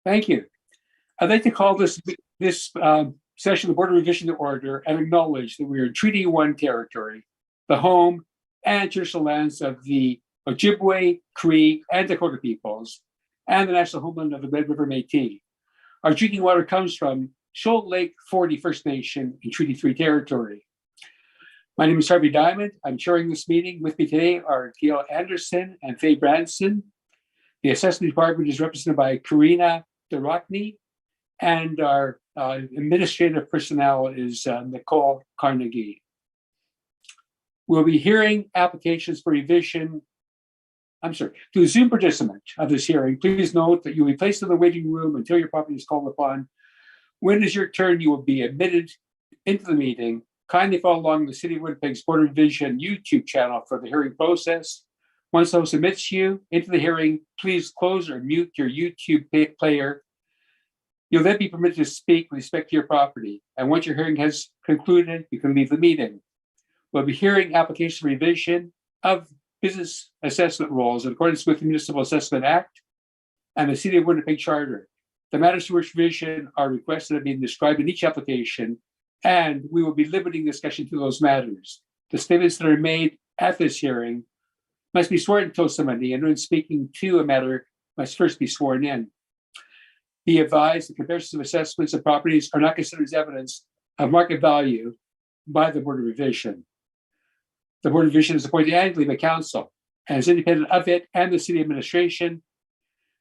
Thank you. I'd like to call this session of the Board of Revision to order and acknowledge that we are in Treaty 1 territory, the home and traditional lands of the Ojibwe, Cree, and Dakota peoples, and the national homeland of the Red River Métis. Our drinking water comes from Shoal Lake 40 First Nation in Treaty 3 territory. My name is Harvey Diamond. I'm chairing this meeting. With me today are Gail Anderson and Faye Branson. The assessment department is represented by Karina Durochny, and our administrative personnel is Nicole Carnegie. We'll be hearing applications for revision. To the Zoom participant of this hearing, please note that you'll be placed in the waiting room until your property is called upon. When it is your turn, you will be admitted into the meeting. Kindly follow along the City of Winnipeg's Board of Revision YouTube channel for the hearing process. Once host admits you into the hearing, please close or mute your YouTube player. You'll then be permitted to speak with respect to your property. And once your hearing has concluded, you can leave the meeting. We'll be hearing application revision of business assessment roles in accordance with the Municipal Assessment Act and the City of Winnipeg Charter. The matters for which revision are requested are being described in each application, and we will be limiting discussion to those matters. The statements that are made at this hearing must be sworn in testimony, and when speaking to a matter must first be sworn in. Be advised that comparisons of assessments of properties are not considered as evidence of market value by the Board of Revision. The Board of Revision is appointed annually by Council and is independent of it and the City Administration.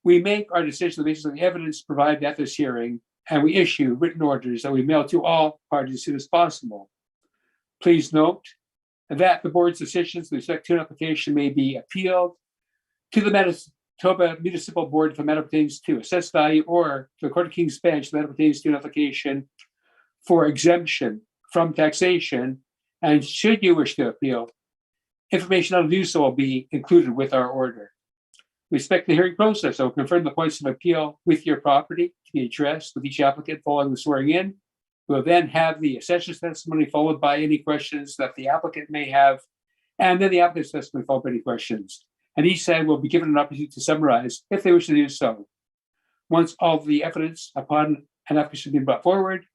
We make our decisions on the basis of the evidence provided at this hearing, and we issue written orders that we mail to all parties as soon as possible. Please note that the Board's decisions with respect to an application may be appealed to the Manitoba Municipal Board if a matter pertains to assessed value, or to the Court of King's Bench if the matter pertains to an application for exemption from taxation. And should you wish to appeal, information on how to do so will be included with our order. With respect to the hearing process, I will confirm the points of appeal with your property to be addressed with each applicant following the swearing in. We'll then have the assessor's testimony followed by any questions that the applicant may have, and then the applicant's testimony followed by any questions. And each side will be given an opportunity to summarize if they wish to do so. Once all the evidence upon an application has been brought forward,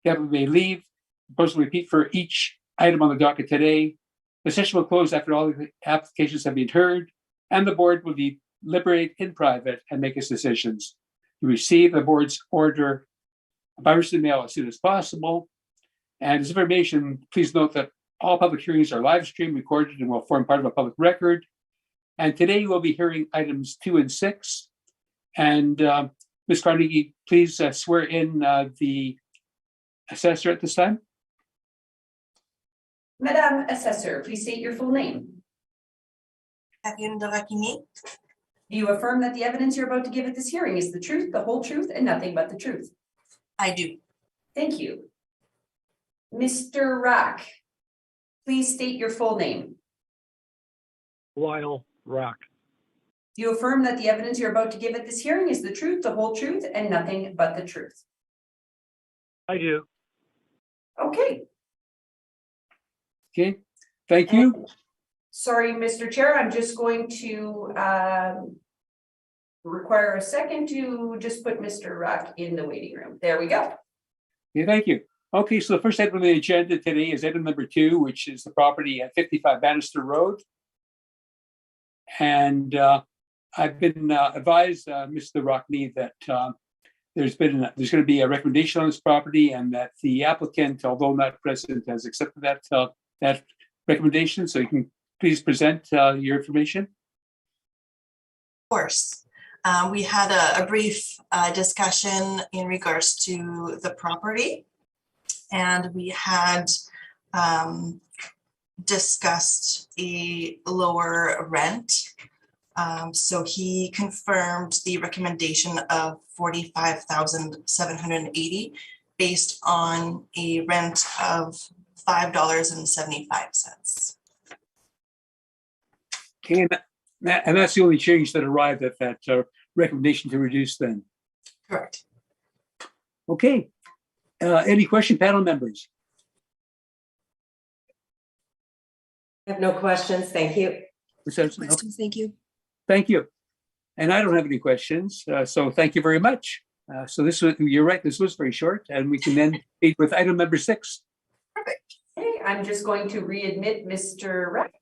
the applicant may leave. The person will repeat for each item on the docket today. The session will close after all the applications have been heard, and the board will deliberate in private and make its decisions. You receive the board's order by written mail as soon as possible. And as information, please note that all public hearings are live streamed, recorded, and will form part of a public record. And today you will be hearing items 2 and 6. And Ms. Carnegie, please swear in the assessor at this time. Madam Assessor, please state your full name. Karina Durochny. Do you affirm that the evidence you're about to give at this hearing is the truth, the whole truth, and nothing but the truth? I do. Thank you. Mr. Rock, please state your full name. Lyle Rock. Do you affirm that the evidence you're about to give at this hearing is the truth, the whole truth, and nothing but the truth? I do. Okay. Okay, thank you. Sorry, Mr. Chair, I'm just going to require a second to just put Mr. Rock in the waiting room. There we go. Okay, thank you. Okay, so the first item on the agenda today is item number 2, which is the property at 55 Bannister Road. And I've been advised, Mr. Rockney, that there's going to be a recommendation on this property, and that the applicant, although not present, has accepted that recommendation. So you can please present your information. Of course. We had a brief discussion in regards to the property, and we had discussed a lower rent. So he confirmed the recommendation of $45,780 based on a rent of $5.75. Okay, and that's the only change that arrived at that recommendation to reduce then. Correct. Okay, any question, panel members? I have no questions. Thank you. Questions, thank you. Thank you. And I don't have any questions, so thank you very much. So this was, you're right, this was very short, and we can then proceed with item number 6. Okay, I'm just going to readmit Mr. Rack.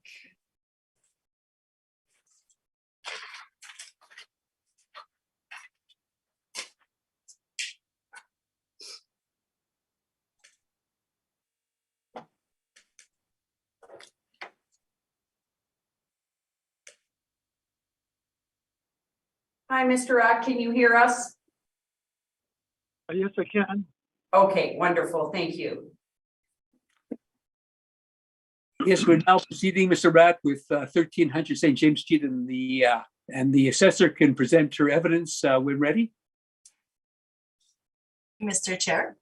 Hi, Mr. Rack, can you hear us? Yes, I can. Okay, wonderful, thank you. Yes, we're now proceeding, Mr. Rath, with 1300 St. James Street, and the assessor can present her evidence when ready. Mr. Chair.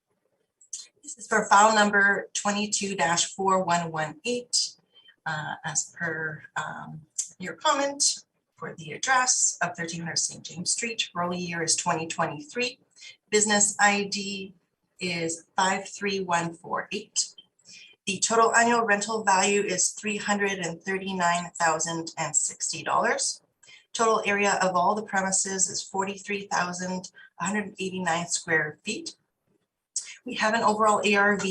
This is for file number 22-4118. As per your comment for the address of 1300 St. James Street, rolling year is 2023. Business ID is 53148. The total annual rental value is $339,060. Total area of all the premises is 43,189 square feet. We have an overall ARV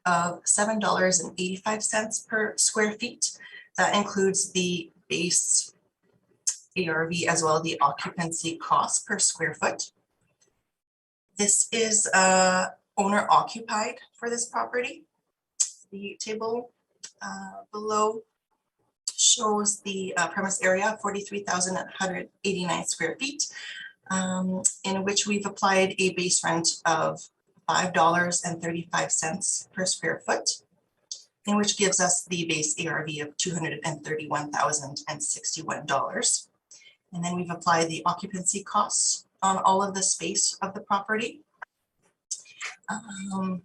of $7.85 per square feet. That includes the base ARV as well as the occupancy cost per square foot. This is owner occupied for this property. The table below shows the premise area, 43,189 square feet, in which we've applied a base rent of $5.35 per square foot, in which gives us the base ARV of $231,061. And then we've applied the occupancy costs on all of the space of the property. And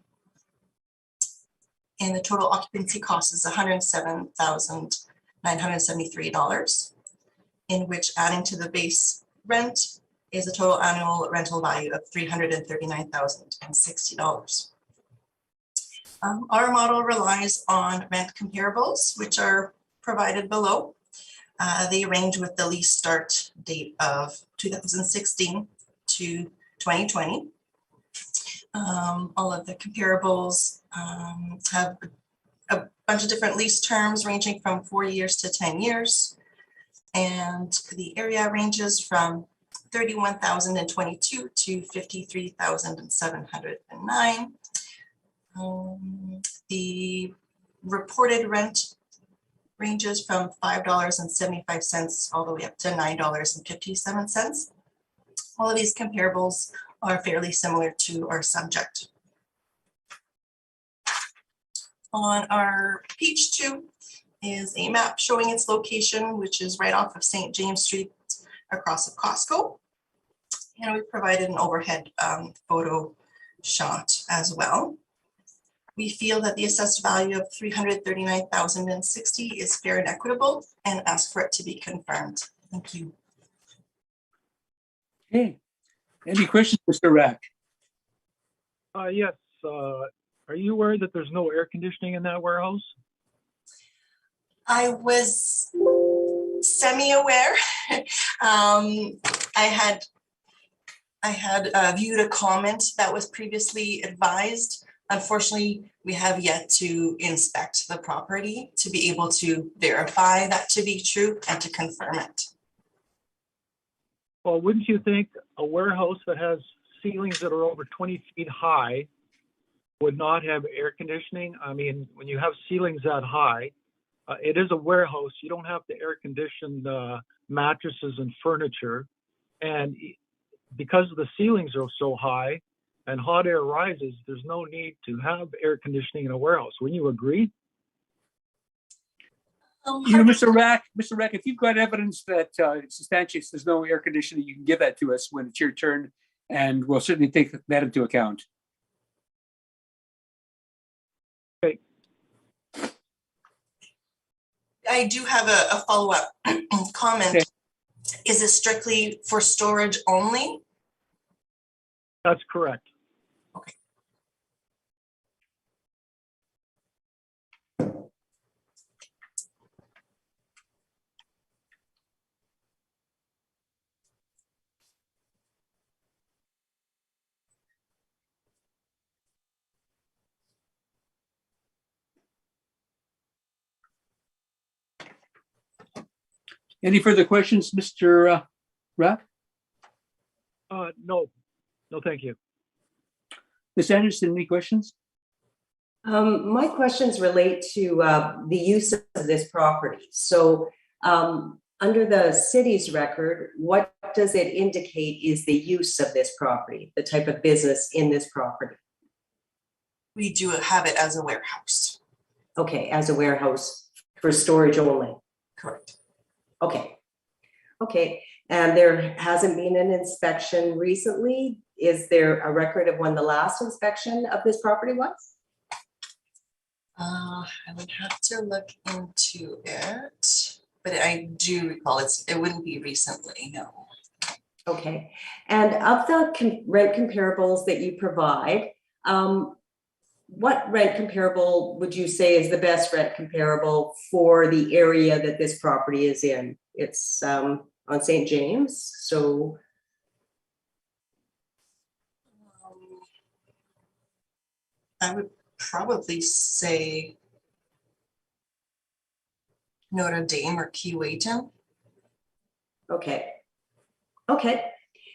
the total occupancy cost is $107,973, in which adding to the base rent is a total annual rental value of $339,060. Our model relies on rent comparables, which are provided below. They range with the lease start date of 2016 to 2020. All of the comparables have a bunch of different lease terms ranging from 4 years to 10 years. And the area ranges from 31,022 to 53,709. The reported rent ranges from $5.75 all the way up to $9.57. All of these comparables are fairly similar to our subject. On our page 2 is a map showing its location, which is right off of St. James Street across of Costco. And we provided an overhead photo shot as well. We feel that the assessed value of $339,060 is fair and equitable, and ask for it to be confirmed. Thank you. Okay. Any questions, Mr. Rack? Yes. Are you aware that there's no air conditioning in that warehouse? I was semi-aware. I had viewed a comment that was previously advised. Unfortunately, we have yet to inspect the property to be able to verify that to be true and to confirm it. Well, wouldn't you think a warehouse that has ceilings that are over 20 feet high would not have air conditioning? I mean, when you have ceilings that high, it is a warehouse. You don't have to air condition mattresses and furniture. And because the ceilings are so high and hot air rises, there's no need to have air conditioning in a warehouse. Wouldn't you agree? Mr. Rack, if you've got evidence that substantiates there's no air conditioning, you can give that to us when it's your turn, and we'll certainly take that into account. Okay. I do have a follow-up comment. Okay. Is it strictly for storage only? That's correct. Okay. Any further questions, Mr. Rapp? No, thank you. Ms. Anderson, any questions? My questions relate to the use of this property. So under the city's record, what does it indicate is the use of this property, the type of business in this property? We do have it as a warehouse. Okay, as a warehouse for storage only. Correct. Okay. Okay. And there hasn't been an inspection recently. Is there a record of when the last inspection of this property was? I would have to look into it, but I do recall it wouldn't be recently, no. Okay. And of the rent comparables that you provide, what rent comparable would you say is the best rent comparable for the area that this property is in? It's on St. James, so. I would probably say Notre Dame or Keewatin. Okay. Okay.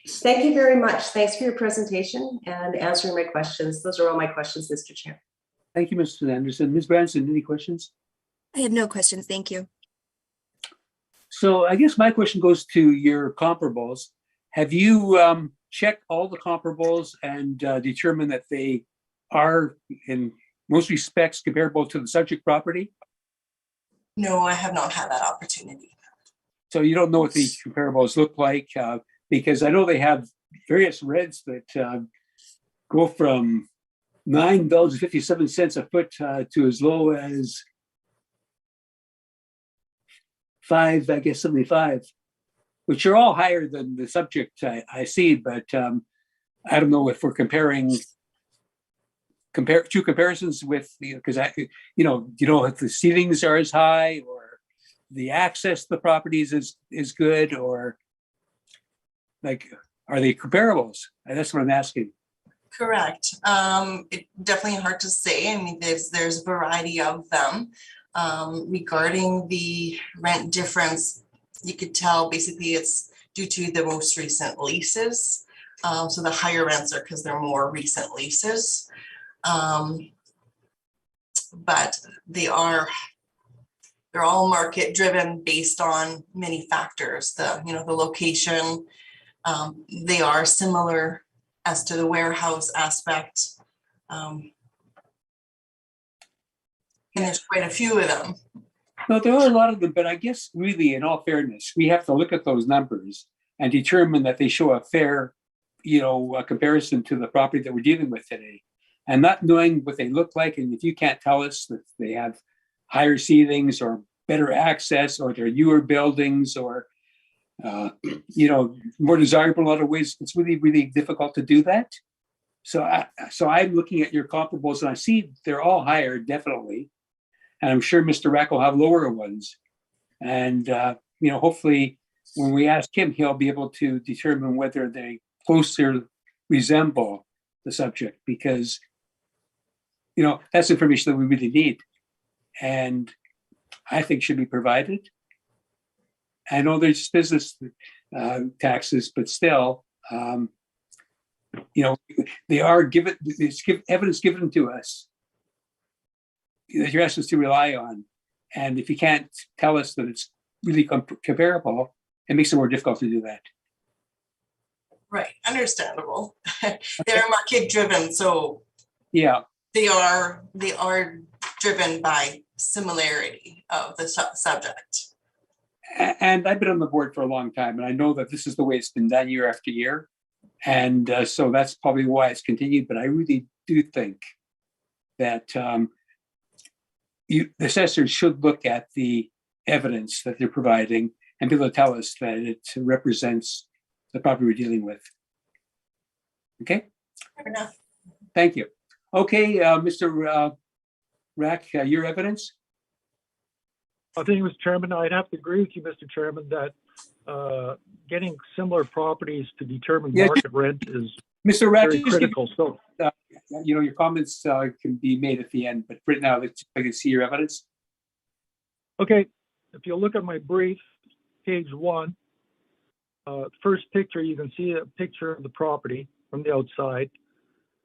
Thank you very much. Thanks for your presentation and answering my questions. Those are all my questions, Mr. Chair. Thank you, Mr. Anderson. Ms. Branson, any questions? I have no questions. Thank you. So I guess my question goes to your comparables. Have you checked all the comparables and determined that they are in most respects comparable to the subject property? No, I have not had that opportunity. So you don't know what the comparables look like because I know they have various rents that go from $9.57 a foot to as low as $5.75, which are all higher than the subject I see. But I don't know if we're comparing two comparisons with because if the ceilings are as high or the access to the properties is good, or like are they comparables? And that's what I'm asking. Correct. It definitely hard to say. I mean, there's a variety of them. Regarding the rent difference, you could tell basically it's due to the most recent leases. So the higher rents are because they're more recent leases. But they're all market driven based on many factors. The location. They are similar as to the warehouse aspect. And there's quite a few of them. No, there are a lot of them, but I guess really, in all fairness, we have to look at those numbers and determine that they show a fair, a comparison to the property that we're dealing with today. And not knowing what they look like, and if you can't tell us that they have higher ceilings or better access, or they're newer buildings, or more desirable in a lot of ways, it's really, really difficult to do that. So I'm looking at your comparables, and I see they're all higher, definitely. And I'm sure Mr. Rack will have lower ones. And, hopefully when we ask him, he'll be able to determine whether they closer resemble the subject, because, that's information that we really need. And I think should be provided. I know there's business taxes, but still, they are given, evidence given to us that you're asked us to rely on. And if you can't tell us that it's really comparable, it makes it more difficult to do that. Right, understandable. They're market driven, so yeah, they are driven by similarity of the subject. And I've been on the board for a long time, and I know that this is the way it's been done year after year. And so that's probably why it's continued. But I really do think that the assessors should look at the evidence that they're providing and be able to tell us that it represents the property we're dealing with. Okay? Fair enough. Thank you. Okay, Mr. Rack, your evidence? I think, Mr. Chairman, I'd have to agree with you, Mr. Chairman, that getting similar properties to determine market rent is Mr. Rack, very critical. So, your comments can be made at the end, but right now, I can see your evidence. okay, if you look at my brief, page 1, first picture, you can see a picture of the property from the outside.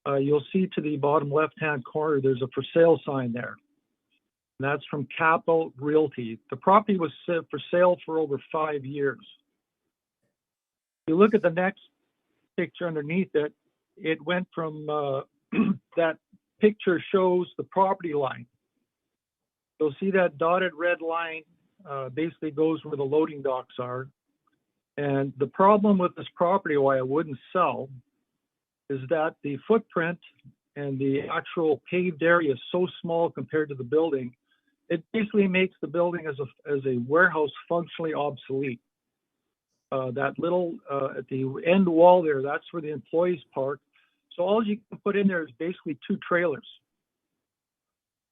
You'll see to the bottom left-hand corner, there's a for sale sign there. And that's from Capital Realty. The property was for sale for over 5 years. If you look at the next picture underneath it, it went from that picture shows the property line. You'll see that dotted red line basically goes where the loading docks are. And the problem with this property, why it wouldn't sell, is that the footprint and the actual paved area is so small compared to the building, it basically makes the building as a warehouse functionally obsolete. That little, at the end wall there, that's where the employees park. So all you can put in there is basically 2 trailers.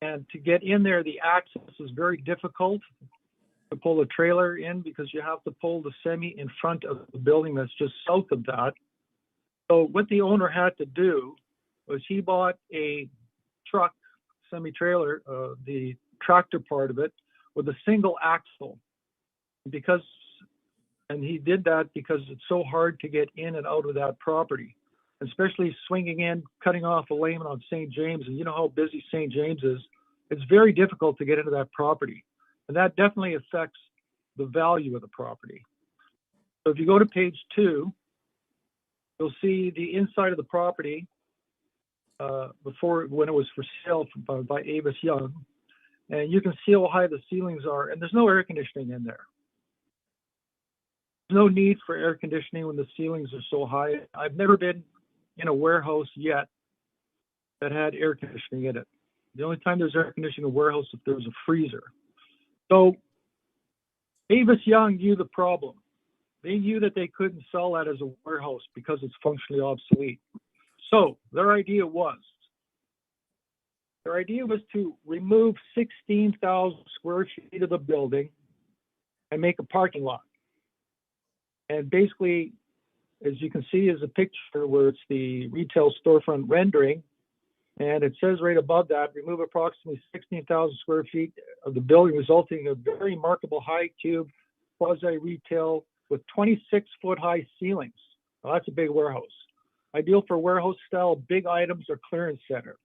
And to get in there, the access is very difficult to pull a trailer in because you have to pull the semi in front of the building that's just south of that. So what the owner had to do was he bought a truck, semi-trailer, the tractor part of it, with a single axle. And he did that because it's so hard to get in and out of that property, especially swinging in, cutting off a lane on St. James. And you know how busy St. James is. It's very difficult to get into that property. And that definitely affects the value of the property. So if you go to page 2, you'll see the inside of the property before, when it was for sale by Avis Young. And you can see how high the ceilings are. And there's no air conditioning in there. There's no need for air conditioning when the ceilings are so high. I've never been in a warehouse yet that had air conditioning in it. The only time there's air conditioning in a warehouse is if there's a freezer. So Avis Young knew the problem. They knew that they couldn't sell that as a warehouse because it's functionally obsolete. So their idea was to remove 16,000 square feet of the building and make a parking lot. And basically, as you can see, is a picture where it's the retail storefront rendering. And it says right above that, remove approximately 16,000 square feet of the building, resulting in a very remarkable high cube quasi-retail with 26-foot high ceilings. Well, that's a big warehouse. Ideal for warehouse style, big items or clearance center.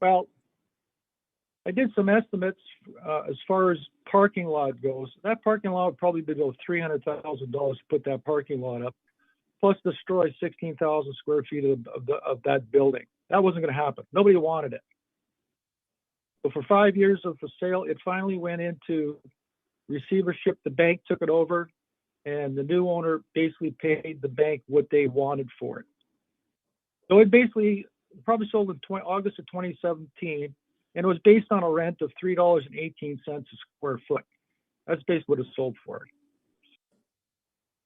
Well, I did some estimates as far as parking lot goes. That parking lot would probably be about $300,000 to put that parking lot up, plus destroy 16,000 square feet of that building. That wasn't going to happen. Nobody wanted it. So for 5 years of the sale, it finally went into receivership. The bank took it over, and the new owner basically paid the bank what they wanted for it. So it basically probably sold in August of 2017, and it was based on a rent of $3.18 a square foot. That's basically what it sold for.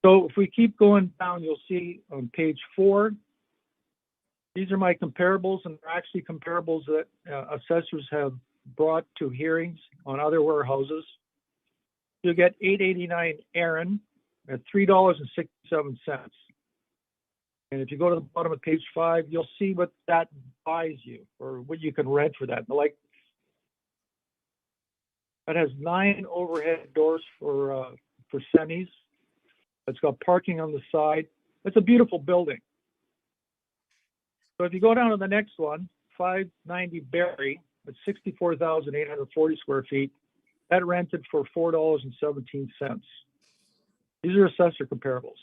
So if we keep going down, you'll see on page 4, these are my comparables, and they're actually comparables that assessors have brought to hearings on other warehouses. You'll get 889 Aaron at $3.67. And if you go to the bottom of page 5, you'll see what that buys you or what you can rent for that. Like, that has 9 overhead doors for semis. It's got parking on the side. It's a beautiful building. So if you go down to the next one, 590 Barry, at 64,840 square feet, that rented for $4.17. These are assessor comparables.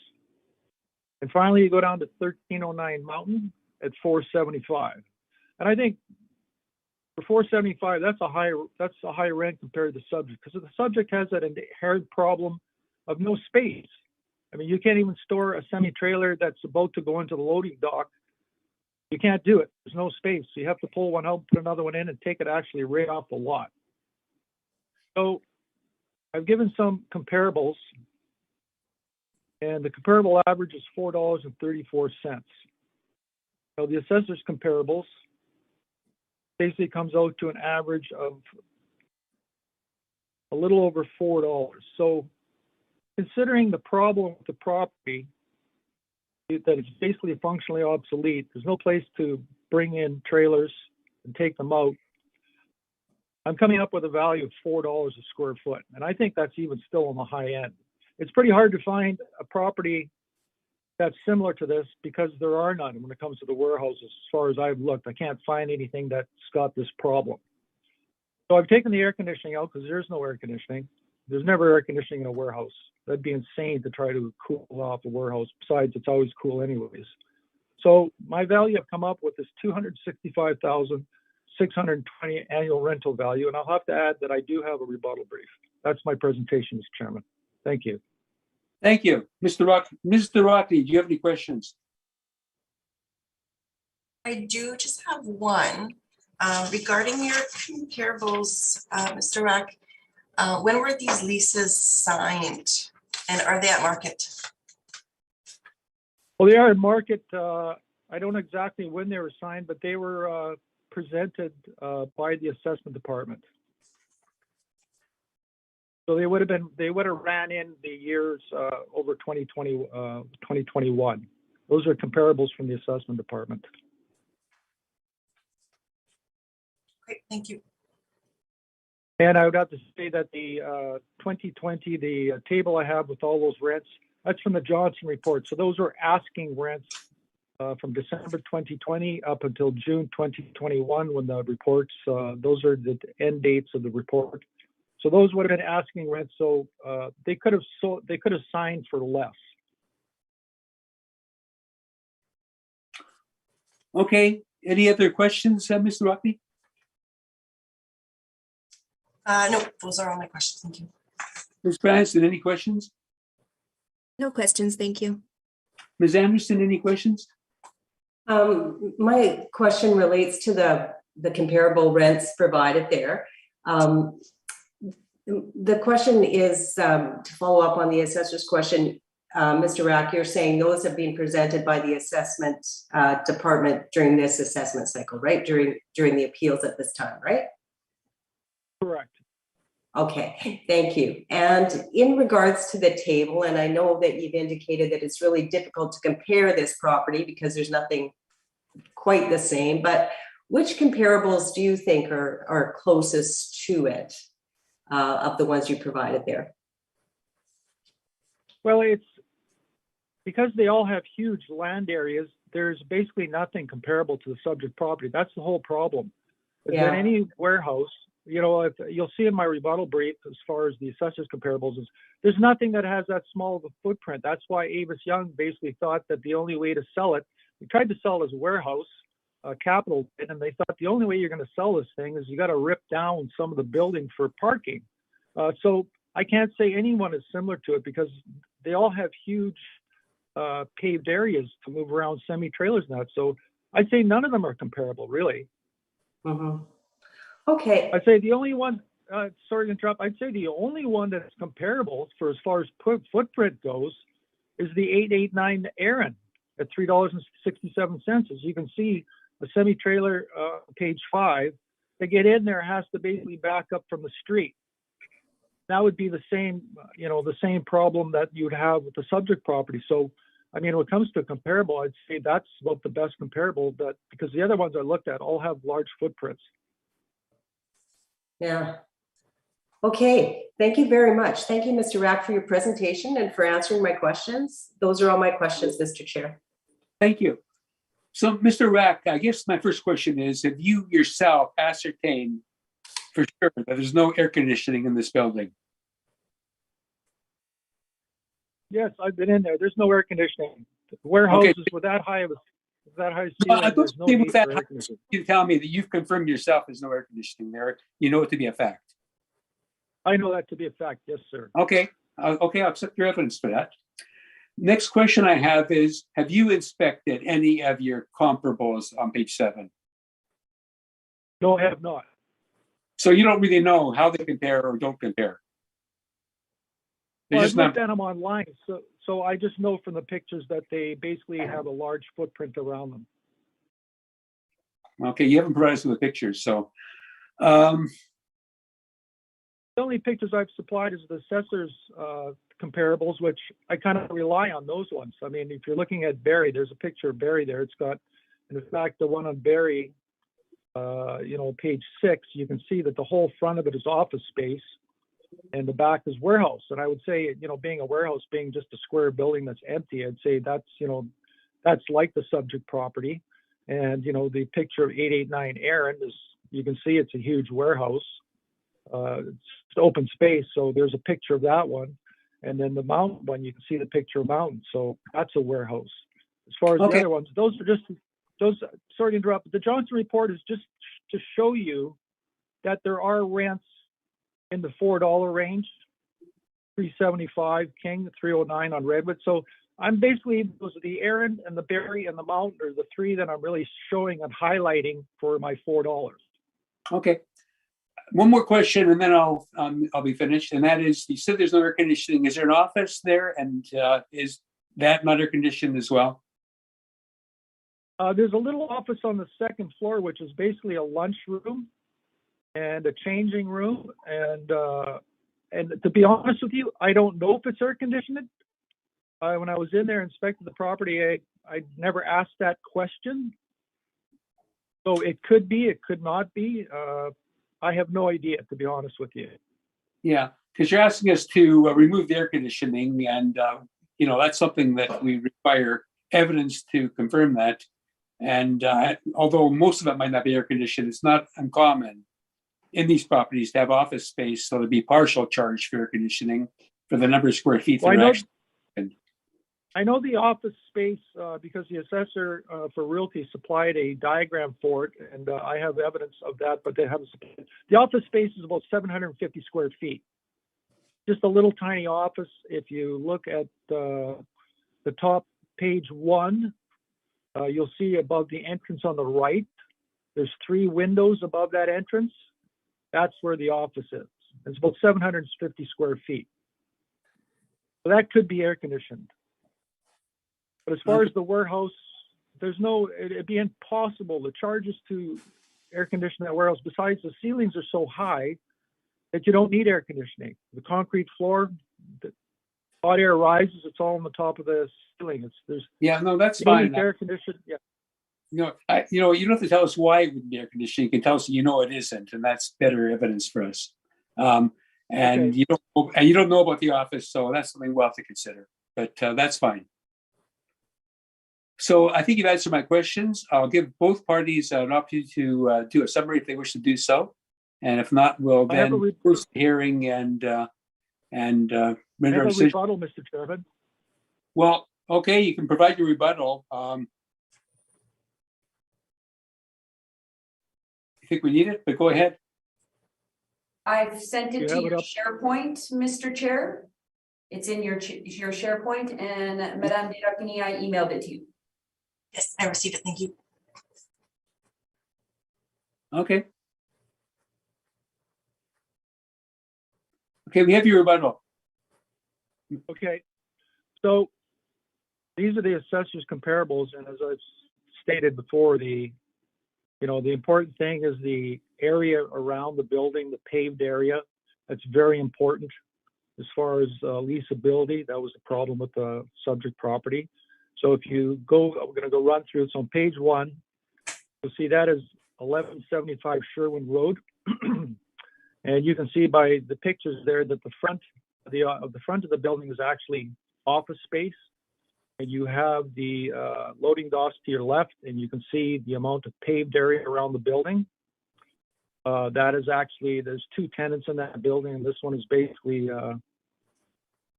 And finally, you go down to 1309 Mountain at $475. And I think for $475, that's a high rent compared to the subject, because the subject has that inherent problem of no space. I mean, you can't even store a semi-trailer that's about to go into the loading dock. You can't do it. There's no space. So you have to pull one out, put another one in, and take it actually right off the lot. So I've given some comparables, and the comparable average is $4.34. So the assessor's comparables basically comes out to an average of a little over $4. So considering the problem with the property, that it's basically functionally obsolete, there's no place to bring in trailers and take them out, I'm coming up with a value of $4 a square foot. And I think that's even still on the high end. it's pretty hard to find a property that's similar to this because there are none when it comes to the warehouses. As far as I've looked, I can't find anything that's got this problem. So I've taken the air conditioning out because there's no air conditioning. There's never air conditioning in a warehouse. That'd be insane to try to cool off a warehouse. Besides, it's always cool anyways. So my value I've come up with is $265,620 annual rental value, and I'll have to add that I do have a rebuttal brief. That's my presentation, Mr. Chairman. Thank you. Thank you, Mr. Rock. Mr. Rocky, do you have any questions? I do just have one regarding your comparables, Mr. Rack. When were these leases signed and are they at market? Well, they are at market. I don't know exactly when they were signed, but they were presented by the assessment department. So they would have ran in the years over 2021. Those are comparables from the assessment department. Great, thank you. And I would have to say that the 2020, the table I have with all those rents, that's from the Johnson report. So those are asking rents from December 2020 up until June 2021 when the reports, those are the end dates of the report. So those would have been asking rents. So they could have signed for less. Okay. Any other questions, Mr. Rocky? No, those are all my questions. Thank you. Ms. Branson, any questions? No questions, thank you. Ms. Anderson, any questions? My question relates to the comparable rents provided there. The question is to follow up on the assessor's question. Mr. Rack, you're saying those have been presented by the assessment department during this assessment cycle, right? During the appeals at this time, right? Correct. Okay, thank you. And in regards to the table, and I know that you've indicated that it's really difficult to compare this property because there's nothing quite the same, but which comparables do you think are closest to it of the ones you provided there? Well, it's because they all have huge land areas, there's basically nothing comparable to the subject property. That's the whole problem. Is that any warehouse, you know, if you'll see in my rebuttal brief, as far as the assessor's comparables, is there's nothing that has that small of a footprint. That's why Avis Young basically thought that the only way to sell it, we tried to sell it as a warehouse, capital, and they thought the only way you're going to sell this thing is you got to rip down some of the building for parking. So I can't say anyone is similar to it because they all have huge paved areas to move around semi-trailers and that. So I'd say none of them are comparable, really. Mm-hmm. Okay. I'd say the only one, sorry to interrupt, I'd say the only one that's comparable for as far as footprint goes is the 889 Aaron at $3.67. As you can see, a semi-trailer, page 5, to get in there has to basically back up from the street. That would be the same, you know, the same problem that you would have with the subject property. So, I mean, when it comes to comparable, I'd say that's about the best comparable, that because the other ones I looked at all have large footprints. Yeah. Okay. Thank you very much. Thank you, Mr. Rack, for your presentation and for answering my questions. Those are all my questions, Mr. Chair. Thank you. So, Mr. Rack, I guess my first question is, have you yourself ascertained for sure that there's no air conditioning in this building? Yes, I've been in there. There's no air conditioning. Warehouses with that high of ceiling, there's no need for air conditioning. You tell me that you've confirmed yourself there's no air conditioning there. You know it to be a fact. I know that to be a fact. Yes, sir. Okay. Okay, I'll accept your evidence for that. Next question I have is, have you inspected any of your comparables on page 7? No, I have not. So you don't really know how they compare or don't compare. Well, I've looked at them online, so I just know from the pictures that they basically have a large footprint around them. Okay, you haven't provided us with the pictures, so. The only pictures I've supplied is the assessor's comparables, which I kind of rely on those ones. I mean, if you're looking at Barry, there's a picture of Barry there. It's got, and in fact, the one on Barry, you know, page 6, you can see that the whole front of it is office space. and the back is warehouse. And I would say, being a warehouse, being just a square building that's empty, I'd say that's like the subject property. And, the picture of 889 Aaron is, you can see it's a huge warehouse. It's open space, so there's a picture of that one. And then the mountain one, you can see the picture of mountain. So that's a warehouse. As far as the other ones, sorry to interrupt, but the Johnson report is just to show you that there are rents in the $4 range, 375 King, 309 on Redwood. So I'm basically, those are the Aaron and the Berry and the Mountain are the three that I'm really showing and highlighting for my $4. Okay. One more question, and then I'll be finished. And that is, you said there's no air conditioning. Is there an office there, and is that not air conditioned as well? There's a little office on the second floor, which is basically a lunch room and a changing room. And to be honest with you, I don't know if it's air conditioned. When I was in there inspecting the property, I never asked that question. So it could be, it could not be. I have no idea, to be honest with you. Yeah, because you're asking us to remove the air conditioning, and that's something that we require evidence to confirm that. And although most of it might not be air conditioned, it's not uncommon in these properties to have office space, so there'd be partial charge for air conditioning for the number of square feet. Well, I know the office space because the assessor for realty supplied a diagram for it, and I have evidence of that, but they haven't. The office space is about 750 square feet. Just a little tiny office. If you look at the top page 1, you'll see above the entrance on the right, there's 3 windows above that entrance. That's where the office is. It's about 750 square feet. So that could be air conditioned. But as far as the warehouse, it'd be impossible. The charges to air condition that warehouse, besides the ceilings are so high that you don't need air conditioning. The concrete floor, the hot air rises, it's all on the top of the ceiling. That's fine. Air conditioning, yeah. You don't have to tell us why it wouldn't be air conditioning. You can tell us it isn't, and that's better evidence for us. And Okay. you don't know about the office, so that's something we'll have to consider. But that's fine. So I think you've answered my questions. I'll give both parties an opportunity to do a summary if they wish to do so, and if not, we'll then close the hearing and render a decision. Rebuttal, Mr. Chairman. Well, okay, you can provide your rebuttal. I think we need it, but go ahead. I've sent it You to have it your up? SharePoint, Mr. Chair. It's in your SharePoint, and Madame De Racini, I emailed it to you. Yes, I received it. Thank you. Okay. Okay, we have your rebuttal. Okay. So these are the assessor's comparables, and as I've stated before, the important thing is the area around the building, the paved area. That's very important. As far as leasability, that was the problem with the subject property. So if you go, we're going to go run through it. So on page 1, you'll see that is 1175 Sherwin Road. And you can see by the pictures there that the front of the building is actually office space. And you have the loading docks to your left, and you can see the amount of paved area around the building. That is actually, there's 2 tenants in that building, and this one is basically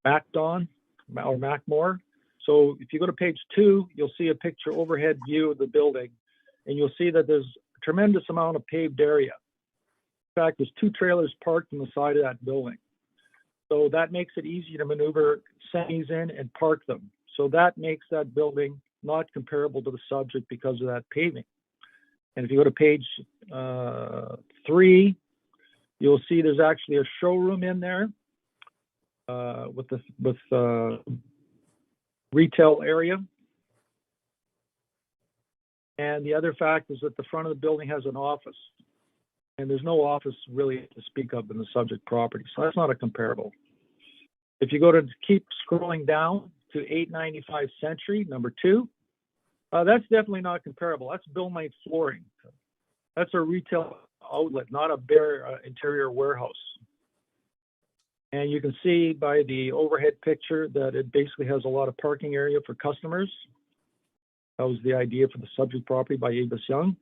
Macdon or Macmore. So if you go to page 2, you'll see a picture overhead view of the building, and you'll see that there's a tremendous amount of paved area. In fact, there's 2 trailers parked on the side of that building. So that makes it easy to maneuver semis in and park them. So that makes that building not comparable to the subject because of that paving. And if you go to page 3, you'll see there's actually a showroom in there with retail area. And the other fact is that the front of the building has an office, and there's no office really to speak of in the subject property. So that's not a comparable. If you go to keep scrolling down to 895 Century, number 2, that's definitely not comparable. That's Bill-Knight flooring. That's a retail outlet, not a bare interior warehouse. And you can see by the overhead picture that it basically has a lot of parking area for customers. That was the idea for the subject property by Avis Young.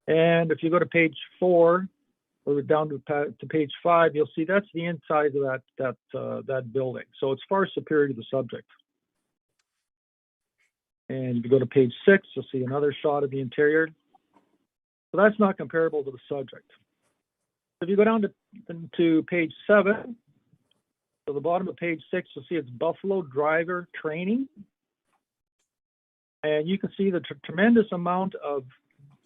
And if you go to page 4, or down to page 5, you'll see that's the inside of that building. So it's far superior to the subject. And if you go to page 6, you'll see another shot of the interior. So that's not comparable to the subject. If you go down to page 7, so the bottom of page 6, you'll see it's Buffalo driver training. And you can see the tremendous amount of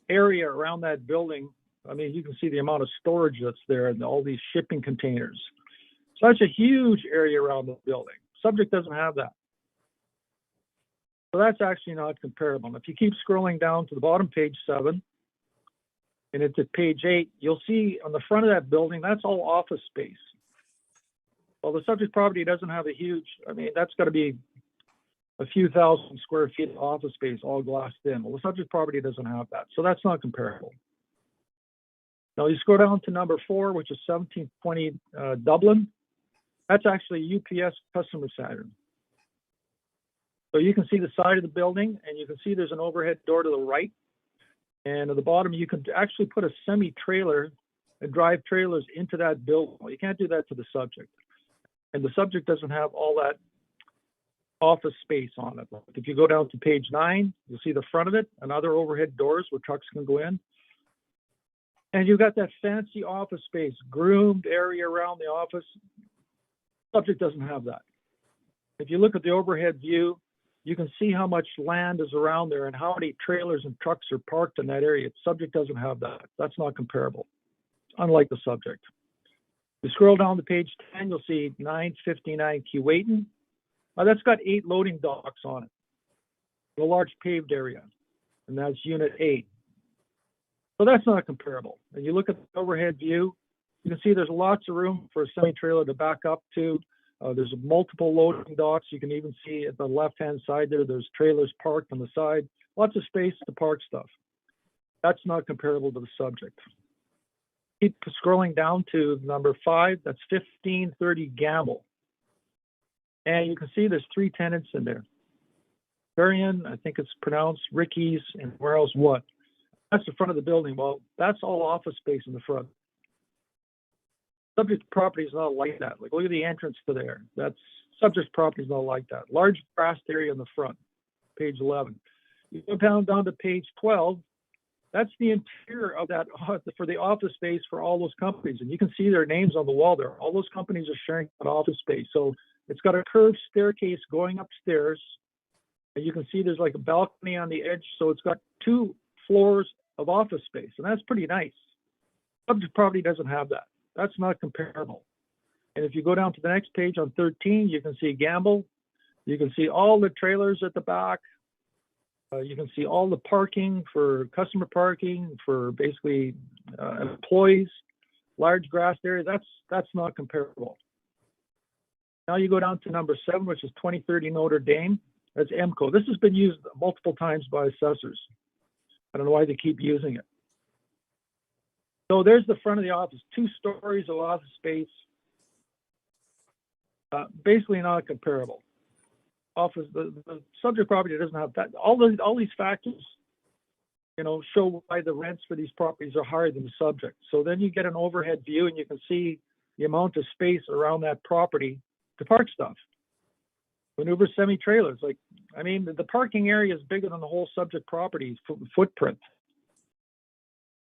area around that building. I mean, you can see the amount of storage that's there and all these shipping containers. Such a huge area around the building. Subject doesn't have that. So that's actually not comparable. And if you keep scrolling down to the bottom, page 7, and into page 8, you'll see on the front of that building, that's all office space. Well, the subject property doesn't have a huge, I mean, that's got to be a few thousand square feet of office space, all glassed in. Well, the subject property doesn't have that. So that's not comparable. Now you scroll down to number 4, which is 1720 Dublin. That's actually a UPS customer center. So you can see the side of the building, and you can see there's an overhead door to the right. And at the bottom, you can actually put a semi-trailer and drive trailers into that building. Well, you can't do that to the subject. And the subject doesn't have all that office space on it. If you go down to page 9, you'll see the front of it and other overhead doors where trucks can go in. And you've got that fancy office space, groomed area around the office. Subject doesn't have that. If you look at the overhead view, you can see how much land is around there and how many trailers and trucks are parked in that area. Subject doesn't have that. That's not comparable, unlike the subject. You scroll down to page 10, you'll see 959 Keewatin. That's got 8 loading docks on it, a large paved area, and that's unit 8. So that's not comparable. And you look at the overhead view, you can see there's lots of room for a semi-trailer to back up to. There's multiple loading docks. You can even see at the left-hand side there's trailers parked on the side. Lots of space to park stuff. That's not comparable to the subject. Keep scrolling down to number 5. That's 1530 Gamble. And you can see there's 3 tenants in there. Varian, I think it's pronounced Ricky's, and where else what? That's the front of the building. Well, that's all office space in the front. Subject property is not like that. Like, look at the entrance to there. That's subject property is not like that. Large grassed area in the front, page 11. You go down to page 12. That's the interior of that for the office space for all those companies. And you can see their names on the wall there. All those companies are sharing that office space. So it's got a curved staircase going upstairs. And you can see there's like a balcony on the edge. So it's got 2 floors of office space. And that's pretty nice. Subject property doesn't have that. That's not comparable. And if you go down to the next page on 13, you can see Gamble. You can see all the trailers at the back. You can see all the parking for customer parking, for basically employees, large grassed area. That's not comparable. Now you go down to number 7, which is 2030 Notre Dame. That's MCO. This has been used multiple times by assessors. I don't know why they keep using it. So there's the front of the office, 2 stories of office space. Basically not comparable. The subject property doesn't have that. All these factors, show why the rents for these properties are higher than the subject. So then you get an overhead view and you can see the amount of space around that property to park stuff. Maneuver semi-trailers, the parking area is bigger than the whole subject property's footprint.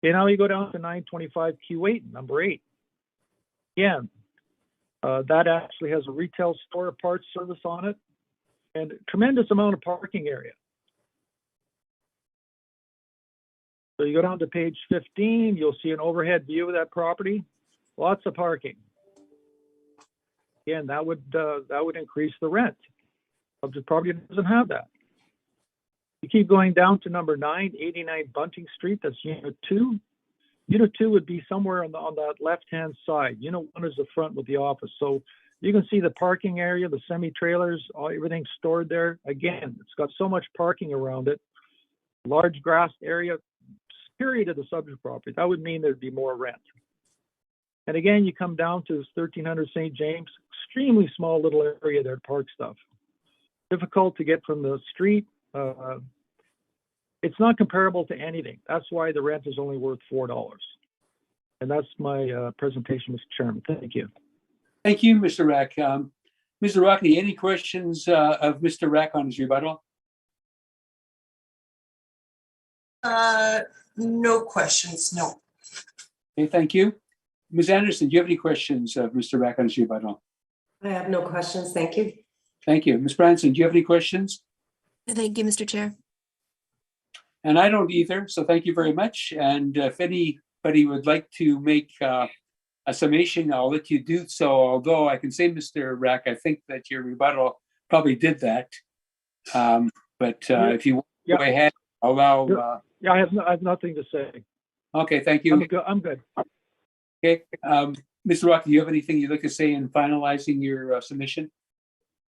Okay, now you go down to 925 Keewatin, number 8. Again, that actually has a retail store parts service on it and a tremendous amount of parking area. So you go down to page 15, you'll see an overhead view of that property. Lots of parking. Again, that would increase the rent. Subject property doesn't have that. You keep going down to number 9, 89 Bunting Street. That's unit 2. Unit 2 would be somewhere on that left-hand side. Unit 1 is the front with the office. So you can see the parking area, the semi-trailers, everything's stored there. Again, it's got so much parking around it. Large grassed area, superior to the subject property. That would mean there'd be more rent. And again, you come down to this 1300 St. James, extremely small little area there to park stuff. Difficult to get from the street. It's not comparable to anything. That's why the rent is only worth $4. And that's my presentation, Mr. Chairman. Thank you. Thank you, Mr. Rack. Mr. Rockney, any questions of Mr. Rack on his rebuttal? No questions, no. Okay, thank you. Ms. Anderson, do you have any questions of Mr. Rack on his rebuttal? I have no questions. Thank you. Thank you. Ms. Branson, do you have any questions? Thank you, Mr. Chair. And I don't either, so thank you very much. And if anybody would like to make a summation, I'll let you do so. Although I can say, Mr. Rack, I think that your rebuttal probably did that. If you Yeah. go ahead, allow. Yeah, I have nothing to say. Okay, thank you. I'm good. Okay, Mr. Rock, do you have anything you'd like to say in finalizing your submission?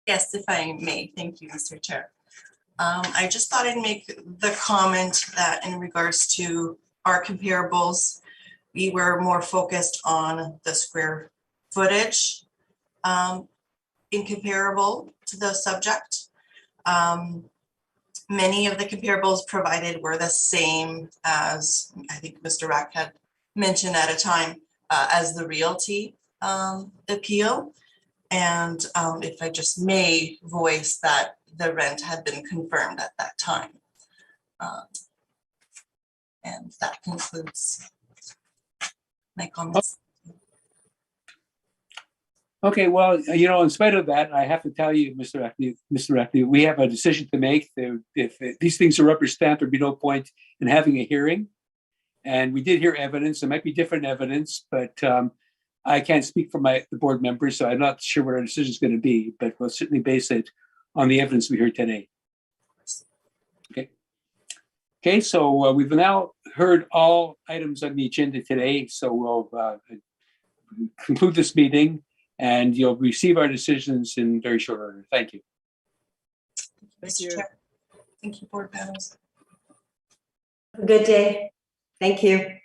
Yes, if I may. Thank you, Mr. Chair. I just thought I'd make the comment that in regards to our comparables, we were more focused on the square footage incomparable to the subject. Many of the comparables provided were the same as I think Mr. Rack had mentioned at a time as the realty appeal. And if I just may voice that the rent had been confirmed at that time. And that concludes my comments. Okay, well, in spite of that, I have to tell you, Mr. Rackney, we have a decision to make. If these things are rubber stamped, there'd be no point in having a hearing. And we did hear evidence. There might be different evidence, but I can't speak for the board members, so I'm not sure what our decision is going to be, but we'll certainly base it on the evidence we heard today. Okay, so we've now heard all items on the agenda today, so we'll conclude this meeting and you'll receive our decisions in very short order. Thank you. Thank Mr. you. Chair. Thank you, board panels. Have a good day. Thank you.